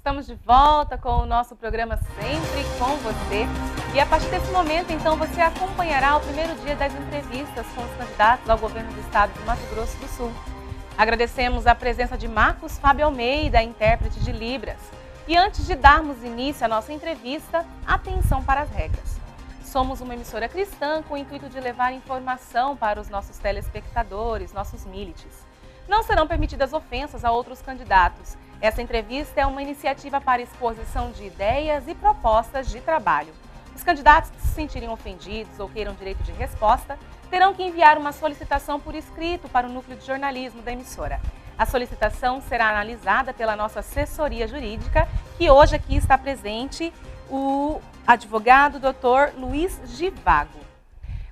Estamos de volta com o nosso programa Sempre com Você. E a partir desse momento, então, você acompanhará o primeiro dia das entrevistas com os candidatos ao governo do estado de Mato Grosso do Sul. Agradecemos a presença de Marcos Fábio Almeida, intérprete de Libras. E antes de darmos início à nossa entrevista, atenção para as regras. Somos uma emissora cristã com o intuito de levar informação para os nossos telespectadores, nossos milites. Não serão permitidas ofensas a outros candidatos. Essa entrevista é uma iniciativa para exposição de ideias e propostas de trabalho. Os candidatos que se sentirem ofendidos ou queiram direito de resposta terão que enviar uma solicitação por escrito para o núcleo de jornalismo da emissora. A solicitação será analisada pela nossa assessoria jurídica, que hoje aqui está presente o advogado Dr. Luiz Givago.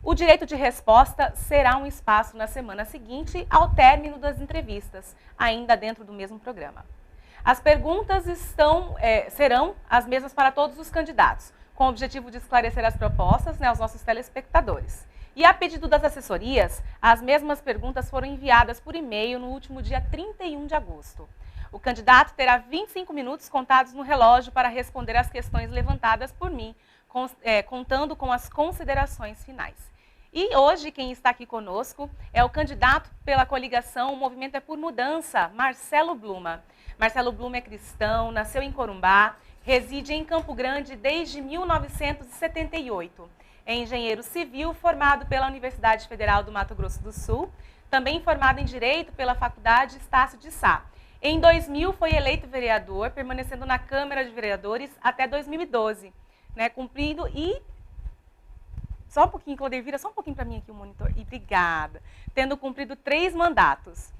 O direito de resposta será um espaço na semana seguinte ao término das entrevistas, ainda dentro do mesmo programa. As perguntas serão as mesmas para todos os candidatos, com o objetivo de esclarecer as propostas aos nossos telespectadores. E a pedido das assessorias, as mesmas perguntas foram enviadas por e-mail no último dia 31 de agosto. O candidato terá 25 minutos contados no relógio para responder às questões levantadas por mim, contando com as considerações finais. E hoje quem está aqui conosco é o candidato pela coligação O Movimento é por Mudança, Marcelo Bluma. Marcelo Bluma é cristão, nasceu em Corumbá, reside em Campo Grande desde 1978. É engenheiro civil formado pela Universidade Federal do Mato Grosso do Sul, também formado em Direito pela Faculdade Estácio de Sá. Em 2000 foi eleito vereador, permanecendo na Câmara de Vereadores até 2012, cumprindo e... Só um pouquinho, Clodeir, vira só um pouquinho para mim aqui o monitor. E obrigada. Tendo cumprido 3 mandatos.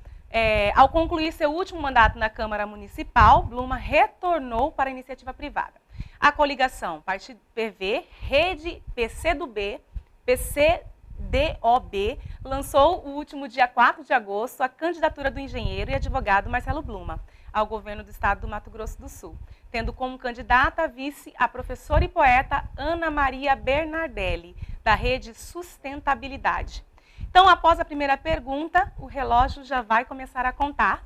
Ao concluir seu último mandato na Câmara Municipal, Bluma retornou para a iniciativa privada. A coligação Partido PV, Rede PCdoB, PCdoB, lançou o último dia 4 de agosto a candidatura do engenheiro e advogado Marcelo Bluma ao governo do estado do Mato Grosso do Sul, tendo como candidata a vice a professora e poeta Ana Maria Bernardelli, da Rede Sustentabilidade. Então, após a primeira pergunta, o relógio já vai começar a contar.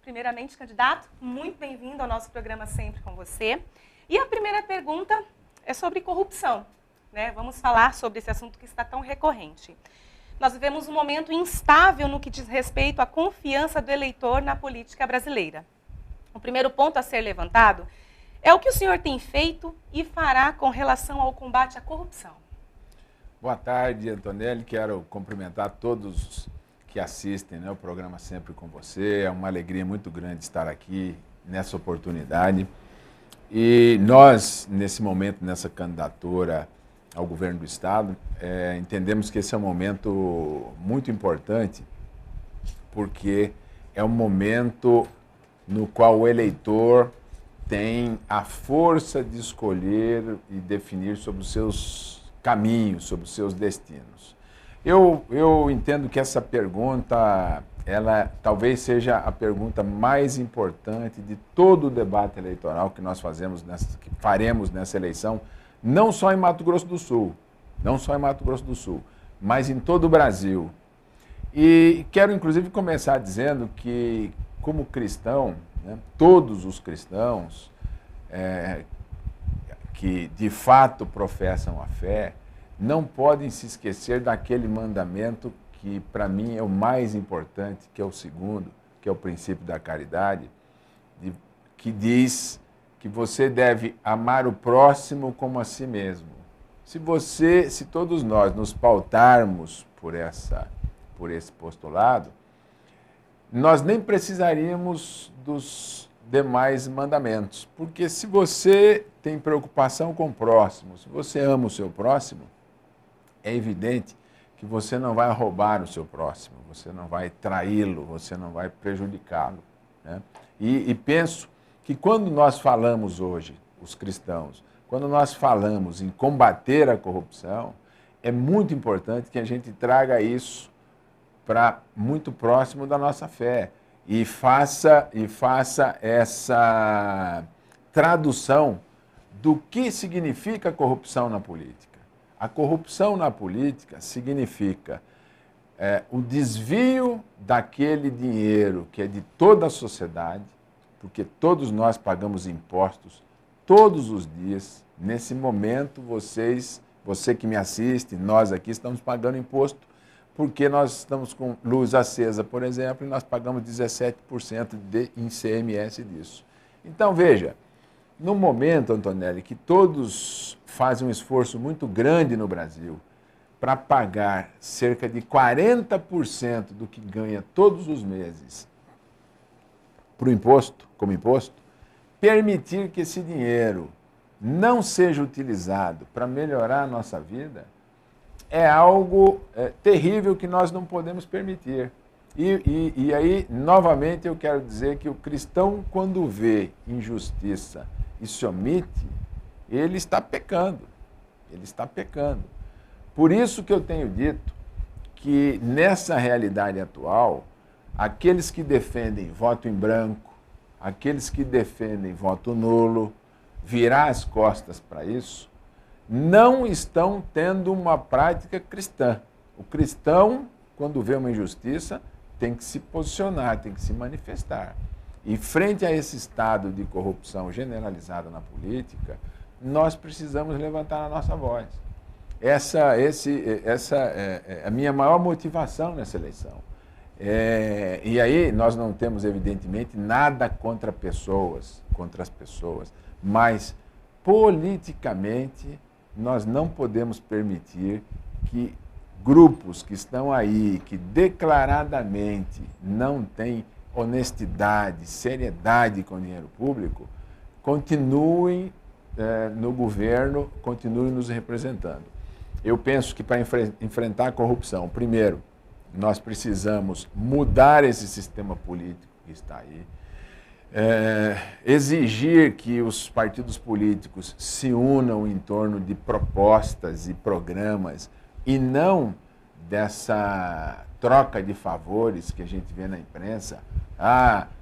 Primeiramente, candidato, muito bem-vindo ao nosso programa Sempre com Você. E a primeira pergunta é sobre corrupção. Vamos falar sobre esse assunto que está tão recorrente. Nós vivemos um momento instável no que diz respeito à confiança do eleitor na política brasileira. O primeiro ponto a ser levantado é o que o senhor tem feito e fará com relação ao combate à corrupção. Boa tarde, Antonelli. Quero cumprimentar todos que assistem o programa Sempre com Você. É uma alegria muito grande estar aqui nessa oportunidade. E nós, nesse momento, nessa candidatura ao governo do estado, entendemos que esse é um momento muito importante, porque é um momento no qual o eleitor tem a força de escolher e definir sobre os seus caminhos, sobre os seus destinos. Eu entendo que essa pergunta, ela talvez seja a pergunta mais importante de todo o debate eleitoral que nós faremos nessa eleição, não só em Mato Grosso do Sul, mas em todo o Brasil. E quero, inclusive, começar dizendo que, como cristão, todos os cristãos que de fato professam a fé, não podem se esquecer daquele mandamento que para mim é o mais importante, que é o segundo, que é o princípio da caridade, que diz que você deve amar o próximo como a si mesmo. Se todos nós nos pautarmos por esse postulado, nós nem precisaríamos dos demais mandamentos, porque se você tem preocupação com o próximo, se você ama o seu próximo, é evidente que você não vai roubar o seu próximo, você não vai traí-lo, você não vai prejudicá-lo. E penso que quando nós falamos hoje, os cristãos, quando nós falamos em combater a corrupção, é muito importante que a gente traga isso para muito próximo da nossa fé e faça essa tradução do que significa corrupção na política. A corrupção na política significa o desvio daquele dinheiro que é de toda a sociedade porque todos nós pagamos impostos todos os dias. Nesse momento, você que me assiste, nós aqui estamos pagando imposto, porque nós estamos com luz acesa, por exemplo, e nós pagamos 17% de ICMS disso. Então, veja, no momento, Antonelli, que todos fazem um esforço muito grande no Brasil para pagar cerca de 40% do que ganha todos os meses para o imposto, como imposto, permitir que esse dinheiro não seja utilizado para melhorar a nossa vida é algo terrível que nós não podemos permitir. E aí, novamente, eu quero dizer que o cristão, quando vê injustiça e se omite, ele está pecando. Ele está pecando. Por isso que eu tenho dito que, nessa realidade atual, aqueles que defendem voto em branco, aqueles que defendem voto nulo, virar as costas para isso, não estão tendo uma prática cristã. O cristão, quando vê uma injustiça, tem que se posicionar, tem que se manifestar. E frente a esse estado de corrupção generalizada na política, nós precisamos levantar a nossa voz. Essa é a minha maior motivação nessa eleição. E aí nós não temos, evidentemente, nada contra as pessoas, mas politicamente nós não podemos permitir que grupos que estão aí, que declaradamente não têm honestidade, seriedade com o dinheiro público, continuem no governo, continuem nos representando. Eu penso que para enfrentar a corrupção, primeiro, nós precisamos mudar esse sistema político que está aí, exigir que os partidos políticos se unam em torno de propostas e programas e não dessa troca de favores que a gente vê na imprensa.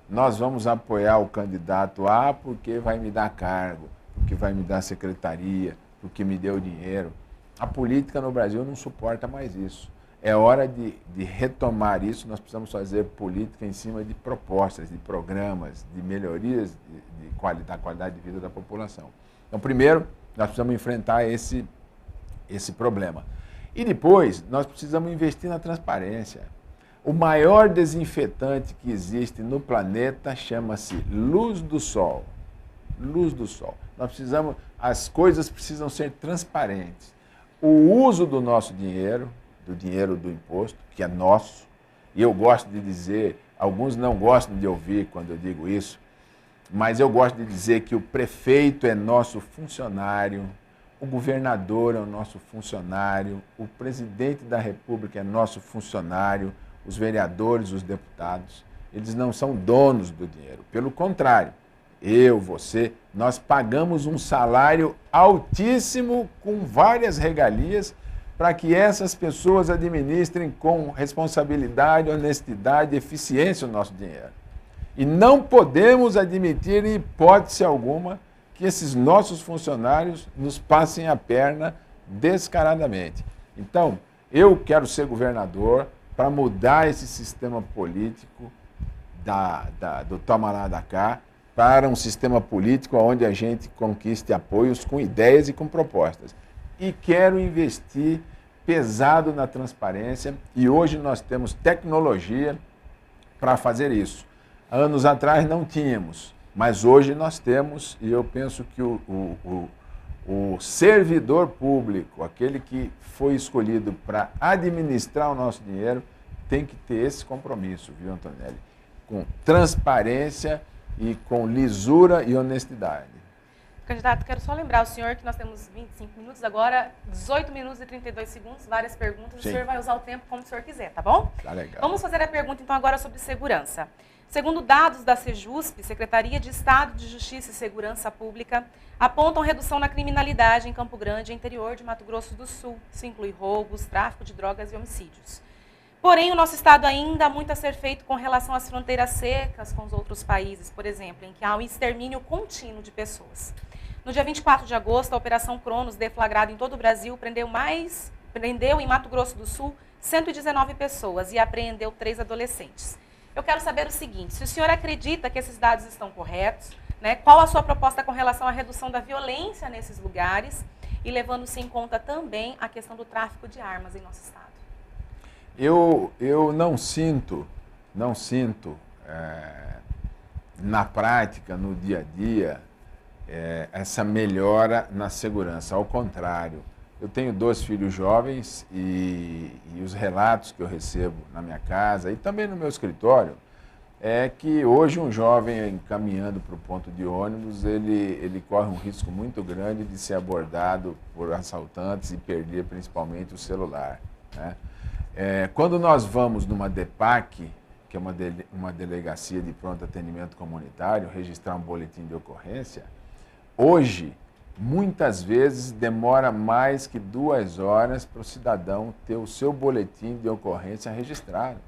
Nós vamos apoiar o candidato A porque vai me dar cargo, porque vai me dar secretaria, porque me deu dinheiro. A política no Brasil não suporta mais isso. É hora de retomar isso. Nós precisamos fazer política em cima de propostas, de programas, de melhorias da qualidade de vida da população. Então, primeiro, nós precisamos enfrentar esse problema. E depois, nós precisamos investir na transparência. O maior desinfetante que existe no planeta chama-se luz do sol. Luz do sol. As coisas precisam ser transparentes. O uso do nosso dinheiro, do dinheiro do imposto, que é nosso, e eu gosto de dizer, alguns não gostam de ouvir quando eu digo isso, mas eu gosto de dizer que o prefeito é nosso funcionário, o governador é o nosso funcionário, o presidente da República é nosso funcionário, os vereadores, os deputados, eles não são donos do dinheiro. Pelo contrário, eu, você, nós pagamos um salário altíssimo com várias regalias para que essas pessoas administrem com responsabilidade, honestidade e eficiência o nosso dinheiro. E não podemos admitir, em hipótese alguma, que esses nossos funcionários nos passem a perna descaradamente. Então, eu quero ser governador para mudar esse sistema político do toma lá da cá para um sistema político onde a gente conquiste apoios com ideias e com propostas. E quero investir pesado na transparência e hoje nós temos tecnologia para fazer isso. Anos atrás não tínhamos, mas hoje nós temos e eu penso que o servidor público, aquele que foi escolhido para administrar o nosso dinheiro, tem que ter esse compromisso, viu, Antonelli? Com transparência e com lisura e honestidade. Candidato, quero só lembrar o senhor que nós temos 25 minutos, agora 18 minutos e 32 segundos, várias perguntas. Sim. O senhor vai usar o tempo como o senhor quiser, tá bom? Tá legal. Vamos fazer a pergunta, então, agora sobre segurança. Segundo dados da Sejusp, Secretaria de Estado de Justiça e Segurança Pública, apontam redução na criminalidade em Campo Grande e interior de Mato Grosso do Sul. Isso inclui roubos, tráfico de drogas e homicídios. Porém, o nosso estado ainda há muito a ser feito com relação às fronteiras secas com os outros países, por exemplo, em que há um extermínio contínuo de pessoas. No dia 24 de agosto, a Operação Cronos, deflagrada em todo o Brasil, prendeu em Mato Grosso do Sul 119 pessoas e apreendeu 3 adolescentes. Eu quero saber o seguinte, se o senhor acredita que esses dados estão corretos, né, qual a sua proposta com relação à redução da violência nesses lugares e levando-se em conta também a questão do tráfico de armas em nosso estado? Eu não sinto na prática, no dia a dia, essa melhora na segurança. Ao contrário, eu tenho 2 filhos jovens e os relatos que eu recebo na minha casa e também no meu escritório é que hoje um jovem caminhando para o ponto de ônibus, ele corre um risco muito grande de ser abordado por assaltantes e perder principalmente o celular, né? Quando nós vamos numa DEPAC, que é uma delegacia de pronto atendimento comunitário, registrar um boletim de ocorrência, hoje, muitas vezes, demora mais que 2 horas para o cidadão ter o seu boletim de ocorrência registrado.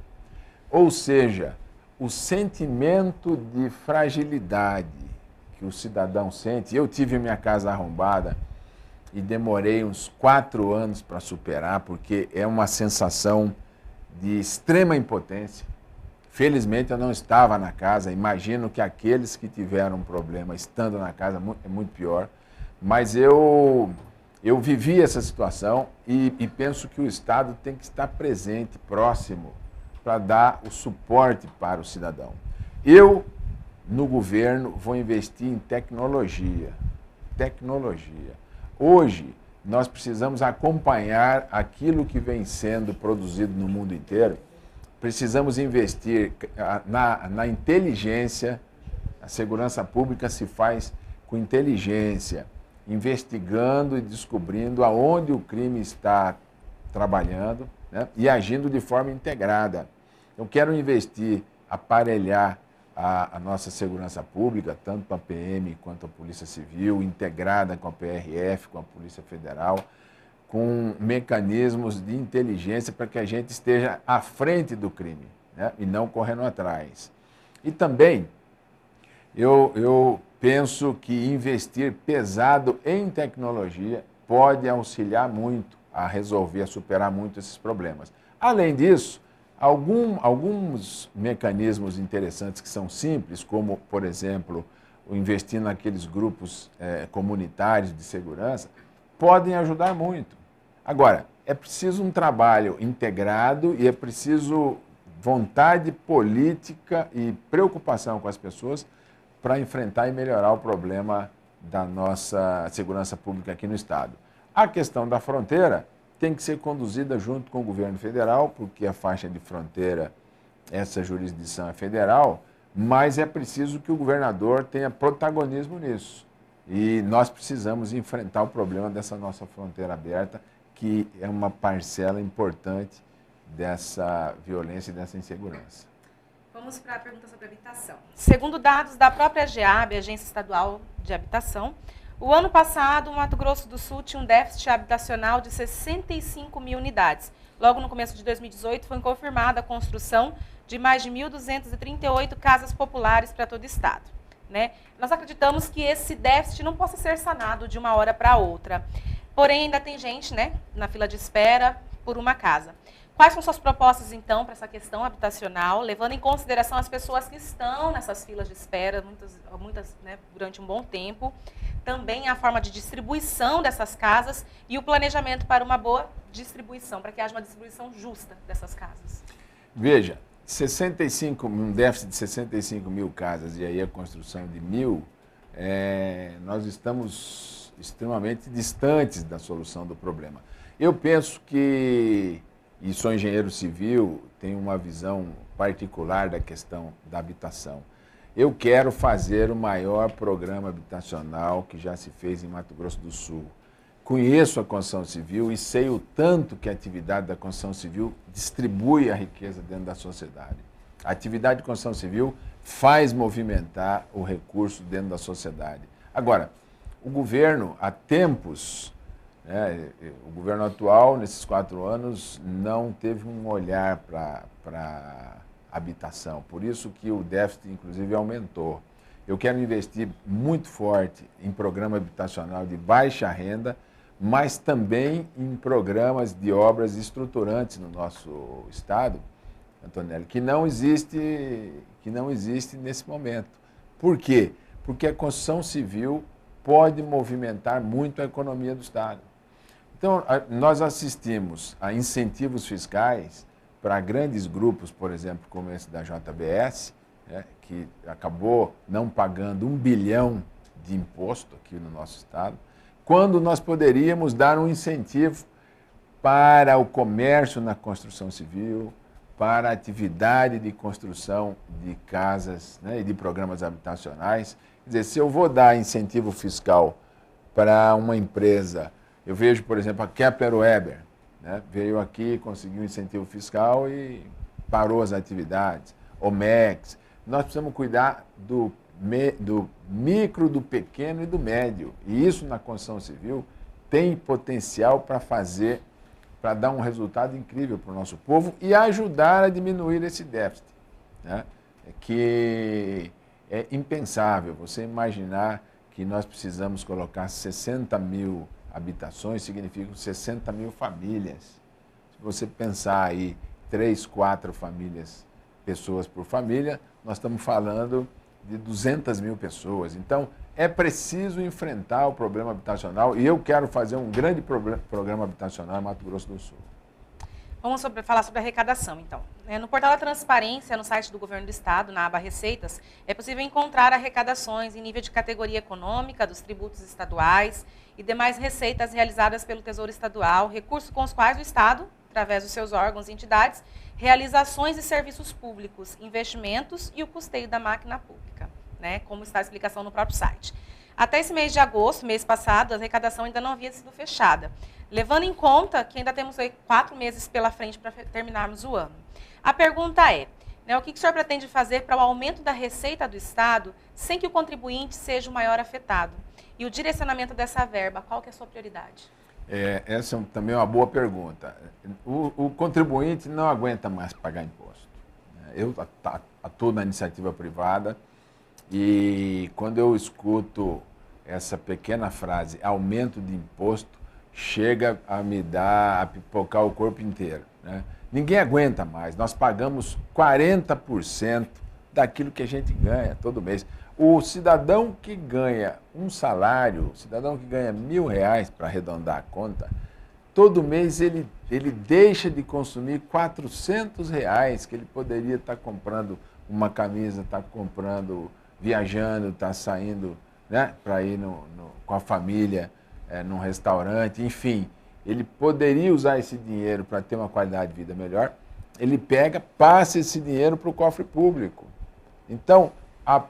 Ou seja, o sentimento de fragilidade que o cidadão sente, eu tive minha casa arrombada e demorei uns 4 anos para superar, porque é uma sensação de extrema impotência. Felizmente eu não estava na casa, imagino que aqueles que tiveram um problema estando na casa é muito pior, mas eu vivi essa situação e penso que o Estado tem que estar presente, próximo, para dar o suporte para o cidadão. Eu, no governo, vou investir em tecnologia. Hoje, nós precisamos acompanhar aquilo que vem sendo produzido no mundo inteiro. Precisamos investir na inteligência. A segurança pública se faz com inteligência, investigando e descobrindo aonde o crime está trabalhando, né, e agindo de forma integrada. Eu quero investir, aparelhar a nossa segurança pública, tanto a PM quanto a Polícia Civil, integrada com a PRF, com a Polícia Federal, com mecanismos de inteligência para que a gente esteja à frente do crime, né, e não correndo atrás. E também, eu penso que investir pesado em tecnologia pode auxiliar muito a resolver, a superar muito esses problemas. Além disso, alguns mecanismos interessantes que são simples, como, por exemplo, o investir naqueles grupos comunitários de segurança, podem ajudar muito. Agora, é preciso um trabalho integrado e é preciso vontade política e preocupação com as pessoas para enfrentar e melhorar o problema da nossa segurança pública aqui no Estado. A questão da fronteira tem que ser conduzida junto com o governo federal, porque a faixa de fronteira, essa jurisdição é federal, mas é preciso que o governador tenha protagonismo nisso. E nós precisamos enfrentar o problema dessa nossa fronteira aberta, que é uma parcela importante dessa violência e dessa insegurança. Vamos para a pergunta sobre habitação. Segundo dados da própria AGEAB, Agência Estadual de Habitação, o ano passado, o Mato Grosso do Sul tinha um déficit habitacional de 65 mil unidades. Logo no começo de 2018, foi confirmada a construção de mais de 1.238 casas populares para todo o estado, né? Nós acreditamos que esse déficit não possa ser sanado de uma hora para outra. Porém, ainda tem gente, né, na fila de espera por uma casa. Quais são suas propostas, então, para essa questão habitacional, levando em consideração as pessoas que estão nessas filas de espera, muitas né, durante um bom tempo, também a forma de distribuição dessas casas e o planejamento para uma boa distribuição, para que haja uma distribuição justa dessas casas? Veja, um déficit de 65 mil casas e aí a construção de 1.000, nós estamos extremamente distantes da solução do problema. Eu penso que, e sou engenheiro civil, tenho uma visão particular da questão da habitação. Eu quero fazer o maior programa habitacional que já se fez em Mato Grosso do Sul. Conheço a construção civil e sei o tanto que a atividade da construção civil distribui a riqueza dentro da sociedade. A atividade de construção civil faz movimentar o recurso dentro da sociedade. Agora, o governo, há tempos, o governo atual, nesses 4 anos, não teve um olhar para habitação. Por isso que o déficit, inclusive, aumentou. Eu quero investir muito forte em programa habitacional de baixa renda, mas também em programas de obras estruturantes no nosso estado, Antonelli, que não existe nesse momento. Por quê? Porque a construção civil pode movimentar muito a economia do Estado. Então, nós assistimos a incentivos fiscais para grandes grupos, por exemplo, como esse da JBS, né, que acabou não pagando 1 bilhão de imposto aqui no nosso Estado, quando nós poderíamos dar um incentivo para o comércio na construção civil, para a atividade de construção de casas, né, e de programas habitacionais. Quer dizer, se eu vou dar incentivo fiscal para uma empresa, eu vejo, por exemplo, a Kepler Weber, né, veio aqui, conseguiu um incentivo fiscal e parou as atividades. Omex. Nós precisamos cuidar do micro, do pequeno e do médio. E isso na construção civil tem potencial para dar um resultado incrível para o nosso povo e ajudar a diminuir esse déficit, né? Que é impensável você imaginar que nós precisamos colocar 60 mil habitações, significa 60 mil famílias. Se você pensar aí 3, 4 famílias, pessoas por família, nós estamos falando de 200 mil pessoas. Então, é preciso enfrentar o problema habitacional e eu quero fazer um grande programa habitacional em Mato Grosso do Sul. Vamos falar sobre arrecadação, então. No portal da Transparência, no site do Governo do Estado, na aba Receitas, é possível encontrar arrecadações em nível de categoria econômica, dos tributos estaduais e demais receitas realizadas pelo Tesouro Estadual, recursos com os quais o Estado, através dos seus órgãos e entidades, realiza ações e serviços públicos, investimentos e o custeio da máquina pública, né, como está a explicação no próprio site. Até esse mês de agosto, mês passado, a arrecadação ainda não havia sido fechada, levando em conta que ainda temos aí 4 meses pela frente para terminarmos o ano. A pergunta é, né, o que o senhor pretende fazer para o aumento da receita do Estado sem que o contribuinte seja o maior afetado? E o direcionamento dessa verba, qual que é a sua prioridade? Essa também é uma boa pergunta. O contribuinte não aguenta mais pagar imposto. Eu atuo na iniciativa privada e quando eu escuto essa pequena frase, aumento de imposto, chega a pipocar o corpo inteiro, né? Ninguém aguenta mais. Nós pagamos 40% daquilo que a gente ganha todo mês. O cidadão que ganha um salário, o cidadão que ganha R$1.000, para arredondar a conta, todo mês ele deixa de consumir R$400 que ele poderia estar comprando uma camisa, estar comprando, viajando, estar saindo, né, para ir com a família num restaurante, enfim. Ele poderia usar esse dinheiro para ter uma qualidade de vida melhor. Ele passa esse dinheiro para o cofre público. Então,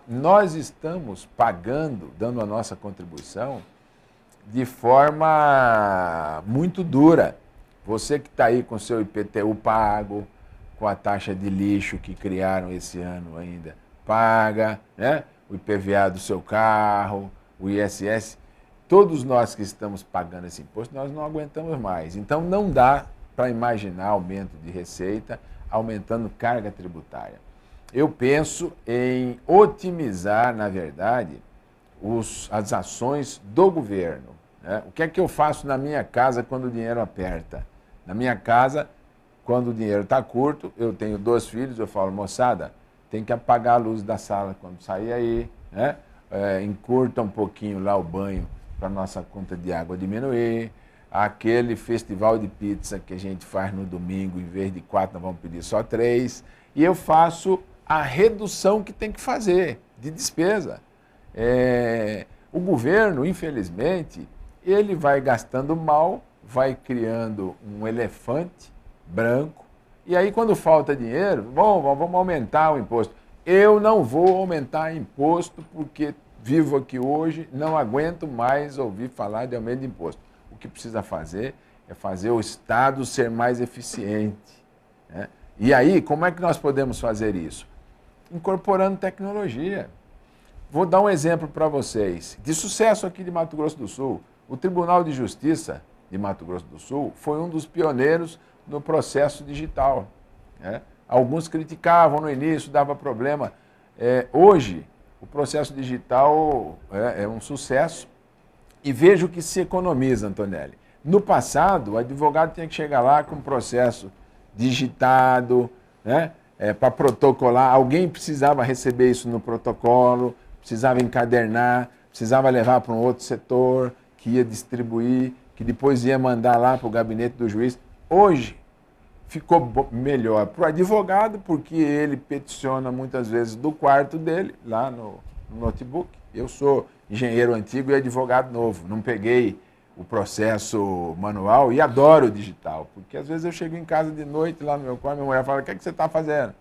nós estamos pagando, dando a nossa contribuição, de forma muito dura. Você que está aí com seu IPTU pago, com a taxa de lixo que criaram esse ano ainda, paga, né? O IPVA do seu carro, o ISS, todos nós que estamos pagando esse imposto, nós não aguentamos mais. Então não dá para imaginar aumento de receita, aumentando carga tributária. Eu penso em otimizar, na verdade, as ações do governo, né? O que é que eu faço na minha casa quando o dinheiro aperta? Na minha casa, quando o dinheiro está curto, eu tenho 2 filhos, eu falo, moçada, tem que apagar a luz da sala quando sair aí, né? Encurta um pouquinho lá o banho para a nossa conta de água diminuir. Aquele festival de pizza que a gente faz no domingo, em vez de 4, nós vamos pedir só 3. E eu faço a redução que tem que fazer de despesa. O governo, infelizmente, ele vai gastando mal, vai criando um elefante branco, e aí quando falta dinheiro, vamos aumentar o imposto. Eu não vou aumentar imposto porque vivo aqui hoje, não aguento mais ouvir falar de aumento de imposto. O que precisa fazer é fazer o Estado ser mais eficiente, né? E aí, como é que nós podemos fazer isso? Incorporando tecnologia. Vou dar um exemplo para vocês, de sucesso aqui de Mato Grosso do Sul. O Tribunal de Justiça de Mato Grosso do Sul foi um dos pioneiros no processo digital, né? Alguns criticavam no início, dava problema. Hoje, o processo digital é um sucesso e vejo que se economiza, Antonelli. No passado, o advogado tinha que chegar lá com o processo digitado, né? Para protocolar, alguém precisava receber isso no protocolo, precisava encadernar, precisava levar para um outro setor, que ia distribuir, que depois ia mandar lá para o gabinete do juiz. Hoje, ficou melhor para o advogado, porque ele peticiona muitas vezes do quarto dele, lá no notebook. Eu sou engenheiro antigo e advogado novo, não peguei o processo manual e adoro o digital, porque às vezes eu chego em casa de noite lá no meu quarto, minha mulher fala: o que é que você está fazendo?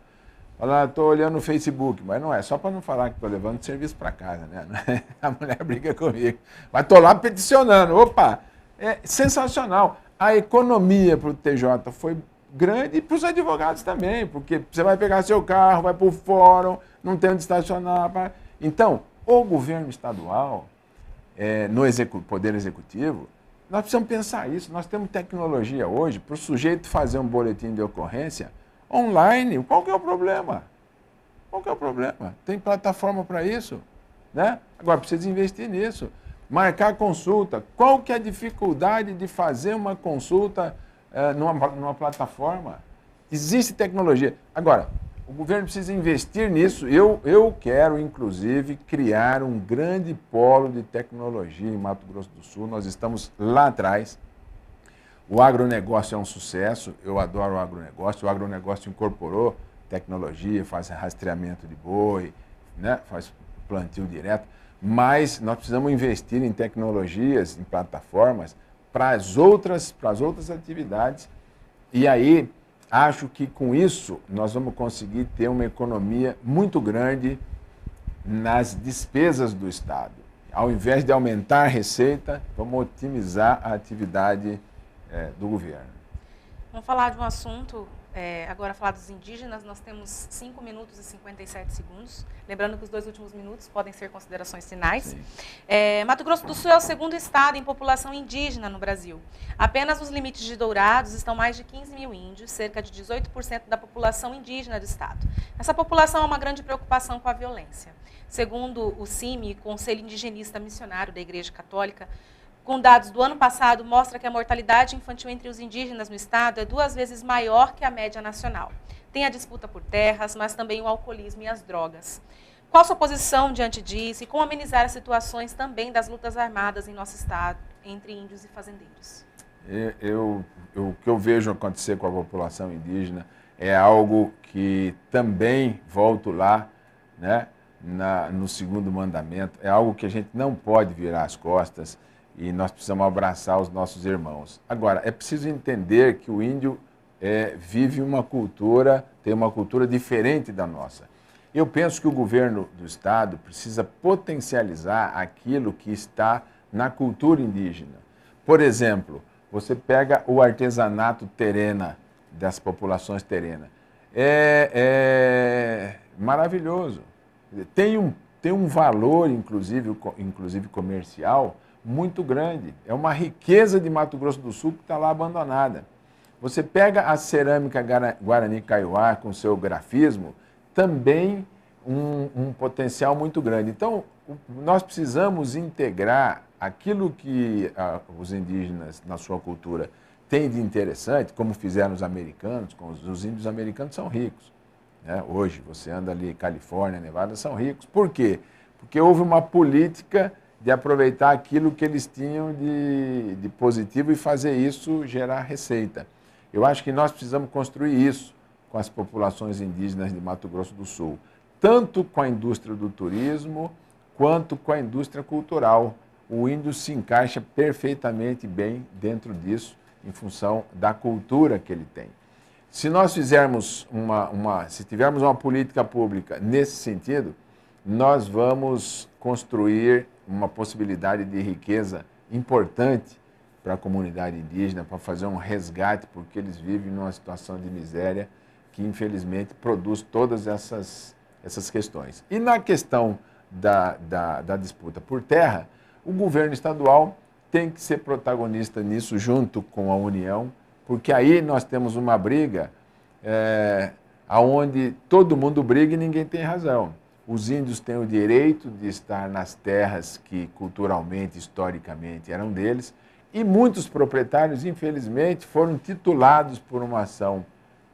Fala: estou olhando no Facebook, mas não é só para não falar que estou levando serviço para casa, né? A mulher briga comigo, mas estou lá peticionando. Opa, é sensacional. A economia para o TJ foi grande e para os advogados também, porque você vai pegar seu carro, vai para o fórum, não tem onde estacionar. Então, o governo estadual, no Poder Executivo, nós precisamos pensar isso. Nós temos tecnologia hoje para o sujeito fazer um boletim de ocorrência online. Qual que é o problema? Qual que é o problema? Tem plataforma para isso, né? Agora, precisa investir nisso. Marcar consulta. Qual que é a dificuldade de fazer uma consulta numa plataforma? Existe tecnologia. Agora, o governo precisa investir nisso. Eu quero, inclusive, criar um grande polo de tecnologia em Mato Grosso do Sul. Nós estamos lá atrás. O agronegócio é um sucesso. Eu adoro o agronegócio. O agronegócio incorporou tecnologia, faz rastreamento de boi, né? Faz plantio direto. Mas nós precisamos investir em tecnologias, em plataformas, para as outras atividades. E aí, acho que com isso nós vamos conseguir ter uma economia muito grande nas despesas do Estado. Ao invés de aumentar a receita, vamos otimizar a atividade do governo. Vamos falar de um assunto, agora falar dos indígenas. Nós temos 5 minutos e 57 segundos. Lembrando que os 2 últimos minutos podem ser considerações finais. Mato Grosso do Sul é o segundo estado em população indígena no Brasil. Apenas nos limites de Dourados estão mais de 15 mil índios, cerca de 18% da população indígena do estado. Essa população é uma grande preocupação com a violência. Segundo o CIMI, Conselho Indigenista Missionário da Igreja Católica, com dados do ano passado, mostra que a mortalidade infantil entre os indígenas no estado é 2 vezes maior que a média nacional. Tem a disputa por terras, mas também o alcoolismo e as drogas. Qual a sua posição diante disso e como amenizar as situações também das lutas armadas em nosso estado, entre índios e fazendeiros? O que eu vejo acontecer com a população indígena é algo que também, volto lá, né, no segundo mandamento, é algo que a gente não pode virar as costas. E nós precisamos abraçar os nossos irmãos. Agora, é preciso entender que o índio vive uma cultura, tem uma cultura diferente da nossa. Eu penso que o governo do estado precisa potencializar aquilo que está na cultura indígena. Por exemplo, você pega o artesanato terena, das populações terenas. É maravilhoso. Tem um valor, inclusive comercial, muito grande. É uma riqueza de Mato Grosso do Sul que está lá abandonada. Você pega a cerâmica Guarani Kaiowá com seu grafismo, também um potencial muito grande. Então, nós precisamos integrar aquilo que os indígenas, na sua cultura, têm de interessante, como fizeram os americanos. Os índios americanos são ricos, né? Hoje, você anda ali, Califórnia, Nevada, são ricos. Por quê? Porque houve uma política de aproveitar aquilo que eles tinham de positivo e fazer isso gerar receita. Eu acho que nós precisamos construir isso com as populações indígenas de Mato Grosso do Sul, tanto com a indústria do turismo, quanto com a indústria cultural. O índio se encaixa perfeitamente bem dentro disso, em função da cultura que ele tem. Se nós fizermos se tivermos uma política pública nesse sentido, nós vamos construir uma possibilidade de riqueza importante para a comunidade indígena, para fazer um resgate, porque eles vivem numa situação de miséria que, infelizmente, produz todas essas questões. E na questão da disputa por terra, o governo estadual tem que ser protagonista nisso, junto com a União, porque aí nós temos uma briga onde todo mundo briga e ninguém tem razão. Os índios têm o direito de estar nas terras que culturalmente, historicamente eram deles, e muitos proprietários, infelizmente, foram titulados por uma ação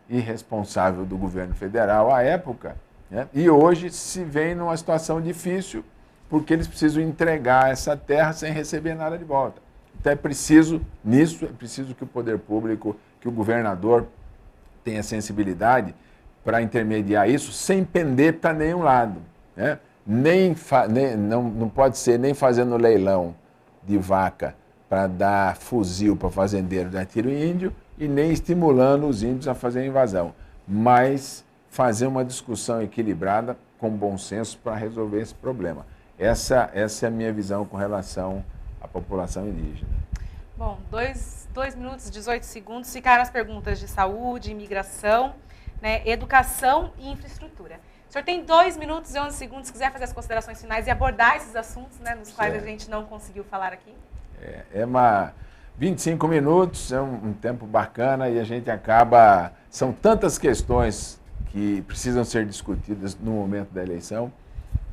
irresponsável do governo federal à época, né? E hoje se vem numa situação difícil porque eles precisam entregar essa terra sem receber nada de volta. Então é preciso que o poder público, que o governador tenha sensibilidade para intermediar isso sem pender para nenhum lado, né? Não pode ser nem fazendo leilão de vaca para dar fuzil para fazendeiro dar tiro em índio e nem estimulando os índios a fazer invasão, mas fazer uma discussão equilibrada com bom senso para resolver esse problema. Essa é a minha visão com relação à população indígena. Bom, 2 minutos e 18 segundos, ficaram as perguntas de saúde, imigração, né, educação e infraestrutura. O senhor tem 2 minutos e 11 segundos, se quiser fazer as considerações finais e abordar esses assuntos, né, nos quais a gente não conseguiu falar aqui. 25 minutos, é um tempo bacana e a gente acaba... São tantas questões que precisam ser discutidas no momento da eleição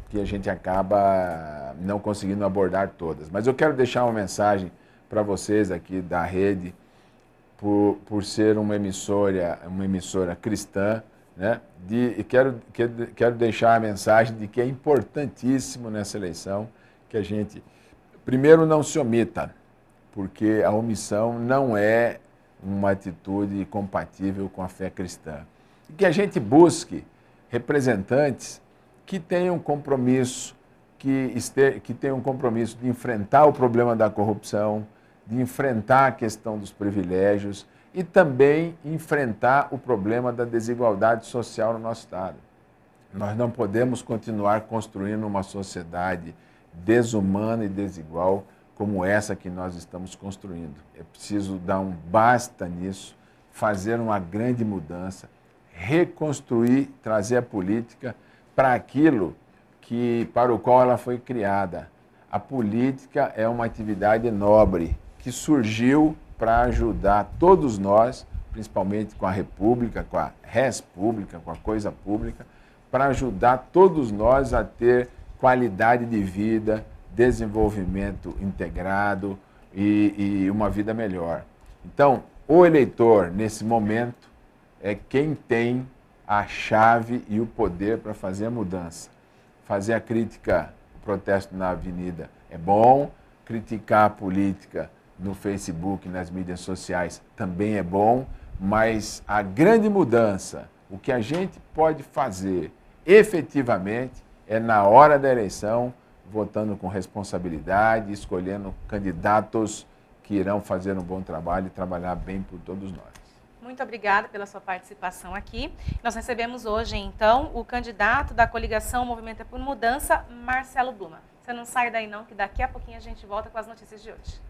que a gente acaba não conseguindo abordar todas. Mas eu quero deixar uma mensagem para vocês aqui da rede, por ser uma emissora cristã, né? Quero deixar a mensagem de que é importantíssimo nessa eleição que a gente, primeiro, não se omita, porque a omissão não é uma atitude compatível com a fé cristã. E que a gente busque representantes que tenham compromisso, que tenham um compromisso de enfrentar o problema da corrupção, de enfrentar a questão dos privilégios e também enfrentar o problema da desigualdade social no nosso Estado. Nós não podemos continuar construindo uma sociedade desumana e desigual como essa que nós estamos construindo. É preciso dar um basta nisso, fazer uma grande mudança, reconstruir, trazer a política para aquilo para o qual ela foi criada. A política é uma atividade nobre que surgiu para ajudar todos nós, principalmente com a República, com a res pública, com a coisa pública, para ajudar todos nós a ter qualidade de vida, desenvolvimento integrado e uma vida melhor. Então, o eleitor, nesse momento, é quem tem a chave e o poder para fazer a mudança. Fazer a crítica, o protesto na avenida é bom, criticar a política no Facebook, nas mídias sociais também é bom, mas a grande mudança, o que a gente pode fazer efetivamente é na hora da eleição, votando com responsabilidade, escolhendo candidatos que irão fazer um bom trabalho e trabalhar bem por todos nós. Muito obrigada pela sua participação aqui. Nós recebemos hoje, então, o candidato da coligação Movimento é por Mudança, Marcelo Bluma. Você não sai daí não, que daqui a pouquinho a gente volta com as notícias de hoje.